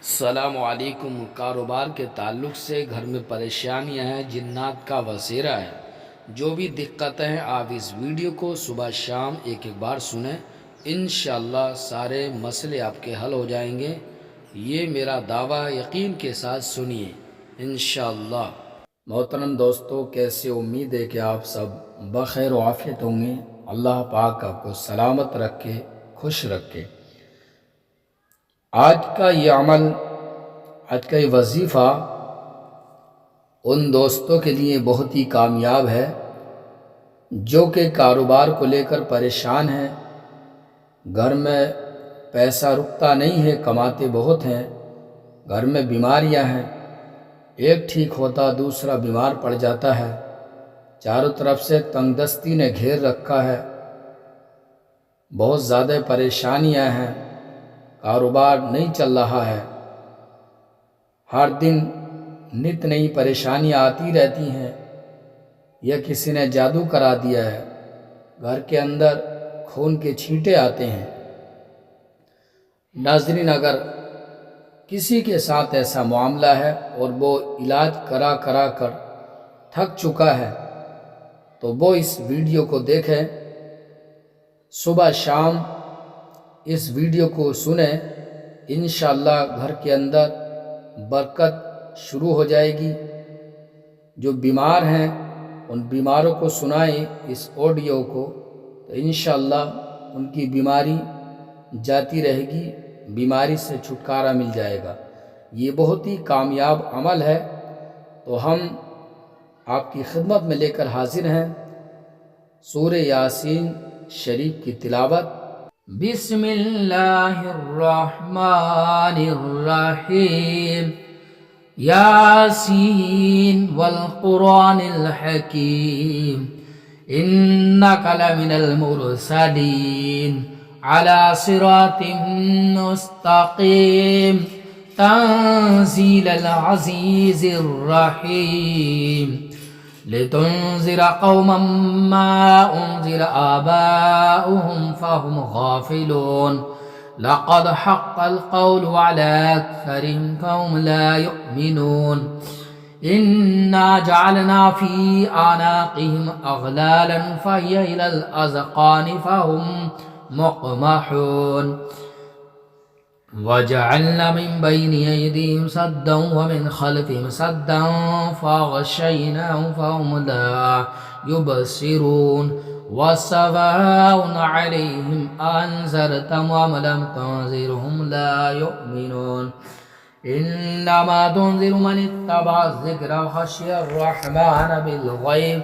السلام علیکم۔ کاروبار کے تعلق سے گھر میں پریشانیاں ہیں، جنات کا وسیرہ ہے، جو بھی دقتیں ہیں آپ اس ویڈیو کو صبح شام ایک بار سنیں، انشاءاللہ سارے مسئلے آپ کے حل ہو جائیں گے۔ یہ میرا دعویٰ، یقین کے ساتھ سنیے انشاءاللہ۔ محترم دوستو، کیسے؟ امید ہے کہ آپ سب بخیر و عافیت ہوں گے۔ اللہ پاک آپ کو سلامت رکھے، خوش رکھے۔ آج کا یہ عمل، آج کا یہ وظیفہ ان دوستوں کے لیے بہت ہی کامیاب ہے جو کہ کاروبار کو لے کر پریشان ہیں، گھر میں پیسہ رکتا نہیں ہے، کماتے بہت ہیں، گھر میں بیماریاں ہیں، ایک ٹھیک ہوتا دوسرا بیمار پڑ جاتا ہے، چاروں طرف سے تنگ دستی نے گھیر رکھا ہے، بہت زیادہ پریشانیاں ہیں، کاروبار نہیں چل رہا ہے، ہر دن نت نئی پریشانیاں آتی رہتی ہیں، یا کسی نے جادو کرا دیا ہے، گھر کے اندر خون کے چھینٹے آتے ہیں۔ ناظرین، اگر کسی کے ساتھ ایسا معاملہ ہے اور وہ علاج کرا کر تھک چکا ہے تو وہ اس ویڈیو کو دیکھیں، صبح شام اس ویڈیو کو سنیں، انشاءاللہ گھر کے اندر برکت شروع ہو جائے گی۔ جو بیمار ہیں ان بیماروں کو سنائیں اس آڈیو کو، تو انشاءاللہ ان کی بیماری جاتی رہے گی، بیماری سے چھٹکارا مل جائے گا۔ یہ بہت ہی کامیاب عمل ہے، تو ہم آپ کی خدمت میں لے کر حاضر ہیں سورہ یاسین شریف کی تلاوت۔ بسم اللہ الرحمن الرحیم۔ یاسین والقرآن الحکیم، انک لمن المرسلین علی صراط مستقیم، تنزیل العزیز الرحیم، لتنذر قوما ما انذر آباؤهم فهم غافلون، لقد حق القول على أكثرهم فهم لا يؤمنون، إنا جعلنا في أعناقهم أغلالا فهي إلى الأذقان فهم مقمحون، وجعلنا من بين أيديهم سدا ومن خلفهم سدا فغشيناهم فهم لا يبصرون، وسواء عليهم أنذرتهم أم لم تنذرهم لا يؤمنون، إنما تنذر من اتبع الذكر وخشي الرحمن بالغيب،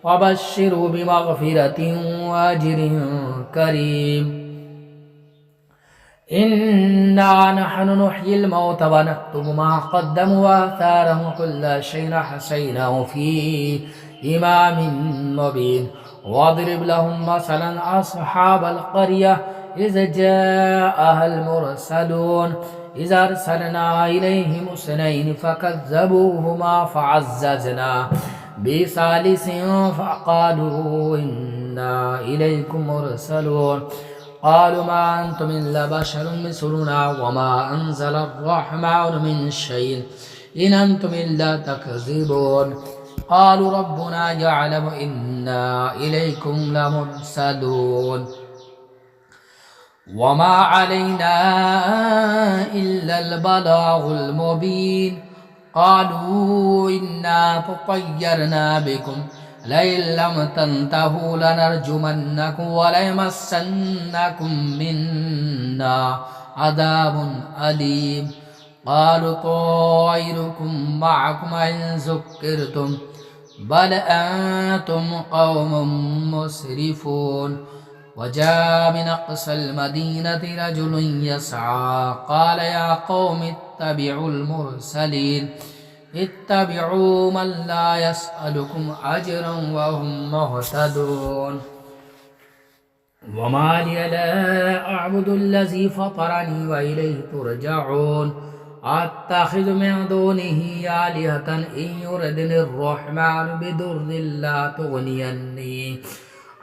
وبشره بمغفرة وأجر كريم، إنا نحن نحيي الموتى ونكتب ما قدموا وآثارهم وكل شيء أحصيناه في إمام مبين، واضرب لهم مثلا أصحاب القرية إذ جاءها المرسلون، إذ أرسلنا إليهم اثنين فكذبوهما فعززنا بثالث فقالوا إنا إليكم مرسلون، قالوا ما أنتم إلا بشر مثلنا وما أنزل الرحمن من شيء إن أنتم إلا تكذبون، قالوا ربنا يعلم إنا إليكم لمرسلون، وما علينا إلا البلاغ المبين، قالوا إنا تطيرنا بكم لئن لم تنتهوا لنرجمنكم وليمسنكم منا عذاب أليم، قالوا طائركم معكم إن ذكرتم بل أنتم قوم مسرفون، وجاء من أقصى المدينة رجل يسعى قال يا قوم اتبعوا المرسلين، اتبعوا من لا يسألكم أجرا وهم مهتدون، وما لي لا أعبد الذي فطرني وإليه ترجعون، أتخذ من دونه آلهة إن يردني الرحمن بضر لا تغني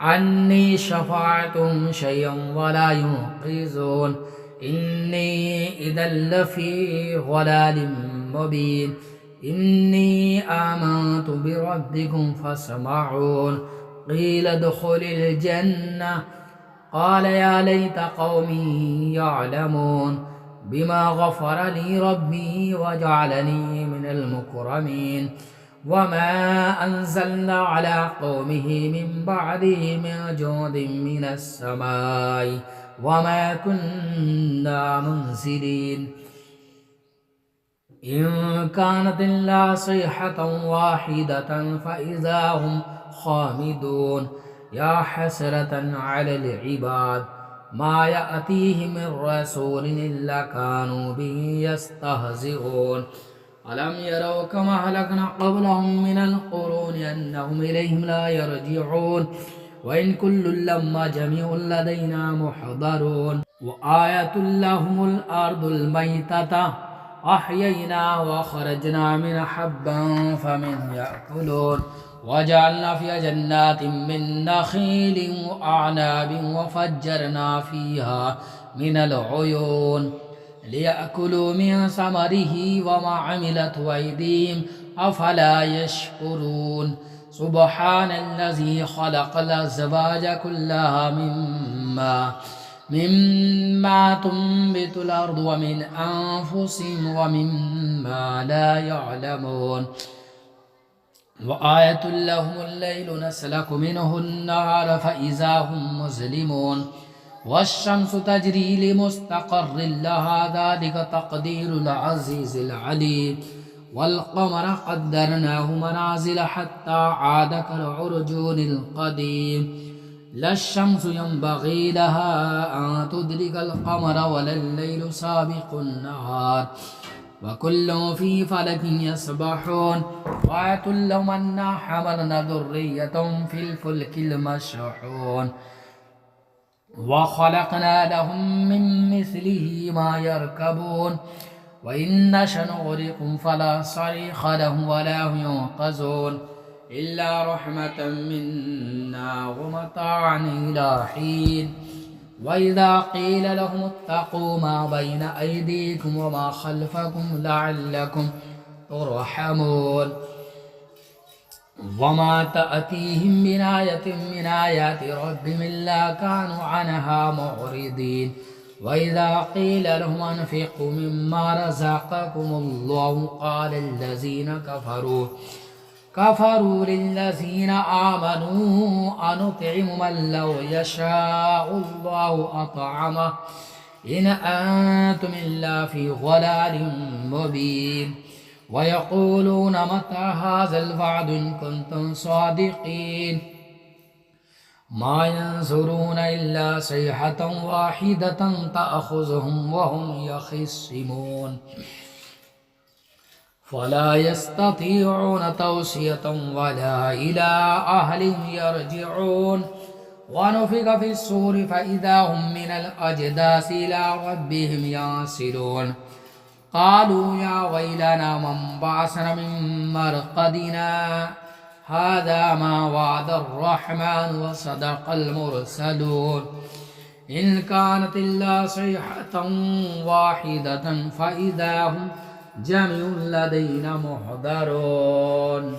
عني شفاعتهم شيئا ولا ينقذون، إني إذا لفي ضلال مبين إني آمنت بربكم فاسمعون قيل ادخل الجنة قال يا ليت قومي يعلمون بما غفر لي ربي وجعلني من المكرمين وما أنزلنا على قومه من بعده من جود من السماء وما كنا منزلين إن كانت إلا صيحة واحدة فإذا هم خامدون يا حسرة على العباد ما يأتيهم من رسول إلا كانوا به يستهزئون ألم يروا كما أهلكنا قبلهم من القرون أنهم إليهم لا يرجعون وإن كل لما جميع لدينا محضرون وآية لهم الأرض الميتة أحيينا وخرجنا من حبا فمن يأكلون وجعلنا فيها جنات من نخيل وأعناب وفجرنا فيها من العيون ليأكلوا من ثمره وما عملت أيديهم أفلا يشكرون سبحان الذي خلق الأزواج كلها مما تنبت الأرض ومن أنفسهم ومما لا يعلمون وآية لهم الليل نسلك منه النهار فإذا هم مظلمون والشمس تجري لمستقر لها ذلك تقدير العزيز العليم والقمر قدرناه منازل حتى عاد كالعرجون القديم لا الشمس ينبغي لها أن تدرك القمر ولا الليل سابق النهار وكل في فلك يسبحون وآية لهم أنا حملنا ذرية في الفلك المشحون وخلقنا لهم من مثله ما يركبون وإن نشأ نغرقهم فلا صريخ لهم ولا هم ينقذون إلا رحمة منا ومتاعا إلى حين وإذا قيل لهم اتقوا ما بين أيديكم وما خلفكم لعلكم ترحمون وما تأتيهم من آية من آيات ربهم إلا كانوا عنها معرضين وإذا قيل لهم أنفقوا مما رزقكم الله قال الذين كفروا للذين آمنوا أنطعم من لو يشاء الله أطعمه إن أنتم إلا في ضلال مبين ويقولون متى هذا الوعد إن كنتم صادقين ما ينظرون إلا صيحة واحدة تأخذهم وهم يخصمون فلا يستطيعون توصية ولا إلى أهلهم يرجعون ونفخ في الصور فإذا هم من الأجداث إلى ربهم ينسلون قالوا يا ويلنا من بعثنا من مرقدنا هذا ما وعد الرحمن وصدق المرسلون إن كانت إلا صيحة واحدة فإذا هم جميع لدينا محضرون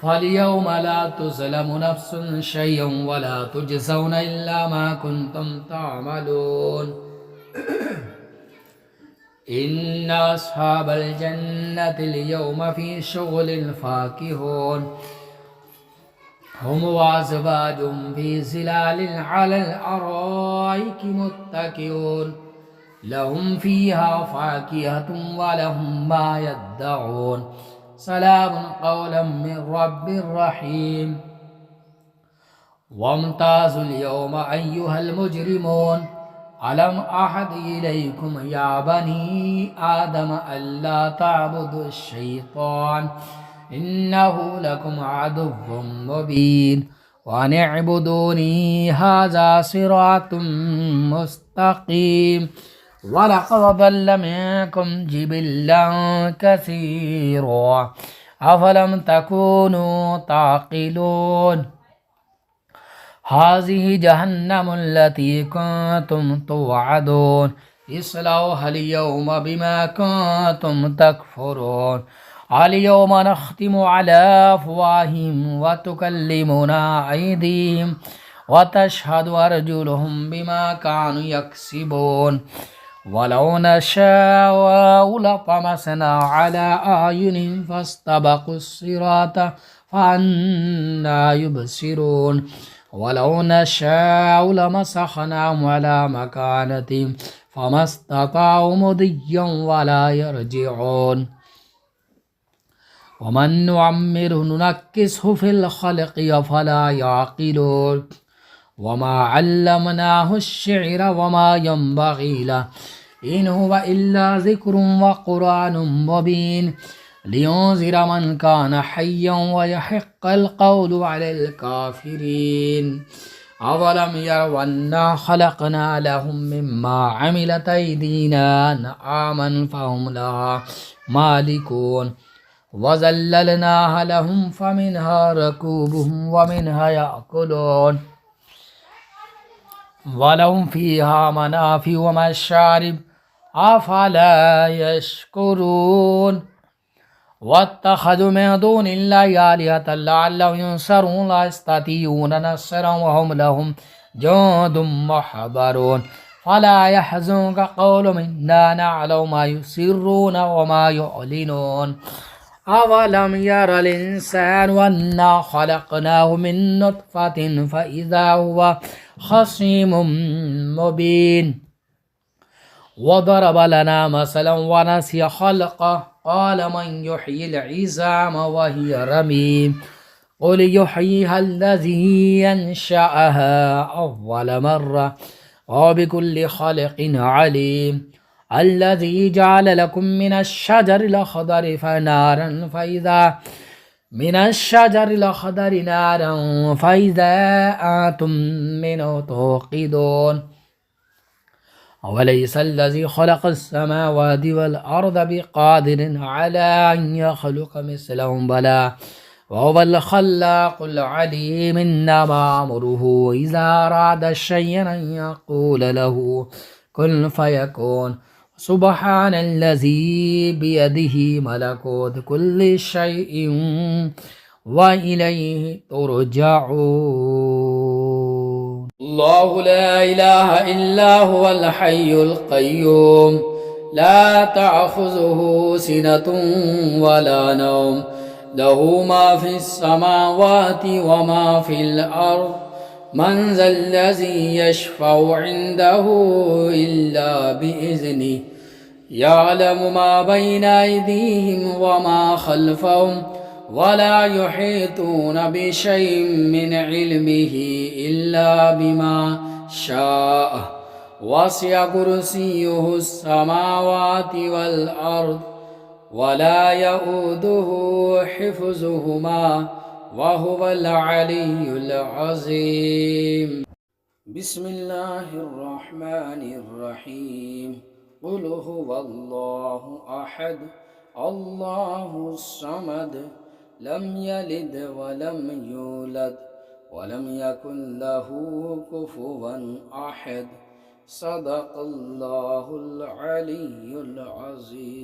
فاليوم لا تظلم نفس شيئا ولا تجزون إلا ما كنتم تعملون إن أصحاب الجنة اليوم في شغل فاكهون هم وأزواجهم في ظلال على الأرائك متكئون لهم فيها فاكهة ولهم ما يدعون سلام قولا من رب رحيم وامتازوا اليوم أيها المجرمون ألم أحد إليكم يا بني آدم ألا تعبدوا الشيطان إنه لكم عدو مبين وأن اعبدوني هذا صراط مستقيم ولقد ضل منكم جبلا كثيرا أفلم تكونوا تعقلون هذه جهنم التي كنتم توعدون اصلوها اليوم بما كنتم تكفرون اليوم نختم على أفواههم وتكلمنا أيديهم وتشهد أرجلهم بما كانوا يكسبون ولو نشاء لطمسنا على أعينهم فاستبقوا الصراط فأنى يبصرون ولو نشاء لمسخناهم على مكانتهم فما استطاعوا مضيا ولا يرجعون ومن نعمره ننكسه في الخلق أفلا يعقلون وما علمناه الشعر وما ينبغي له إن هو إلا ذكر وقرآن مبين لينذر من كان حيا ويحق القول على الكافرين أولم يروا أنا خلقنا لهم مما عملت أيدينا أنعاما فهم لها مالكون وذللناها لهم فمنها ركوبهم ومنها يأكلون ولهم فيها منافع ومشارب أفلا يشكرون واتخذوا من دون الله آلهة لعلهم ينصرون لا يستطيعون نصرا وهم لهم جند محضرون فلا يحزنك قولهم إنا نعلم ما يسرون وما يعلنون أولم ير الإنسان أنا خلقناه من نطفة فإذا هو خصيم مبين وضرب لنا مثلا ونسي خلقه قال من يحيي العظام وهي رميم قل يحييها الذي ينشأها أول مرة وبكل خلق عليم الذي جعل لكم من الشجر الأخضر فنارا فإذا أنتم منه توقدون أوليس الذي خلق السماوات والأرض بقادر على أن يخلق مثلهم بلى وهو الخلاق العليم إنما أمره إذا أراد شيئا أن يقول له كن فيكون سبحان الذي بيده ملكوت كل شيء وإليه ترجعون الله لا إله إلا هو الحي القيوم لا تأخذه سنة ولا نوم له ما في السماوات وما في الأرض من ذا الذي يشفع عنده إلا بإذنه يعلم ما بين أيديهم وما خلفهم ولا يحيطون بشيء من علمه إلا بما شاء وسع كرسيه السماوات والأرض ولا يؤوده حفظهما وهو العلي العظيم بسم الله الرحمن الرحيم قل هو الله أحد الله الصمد لم يلد ولم يولد ولم يكن له كفوا أحد صدق الله العلي العظيم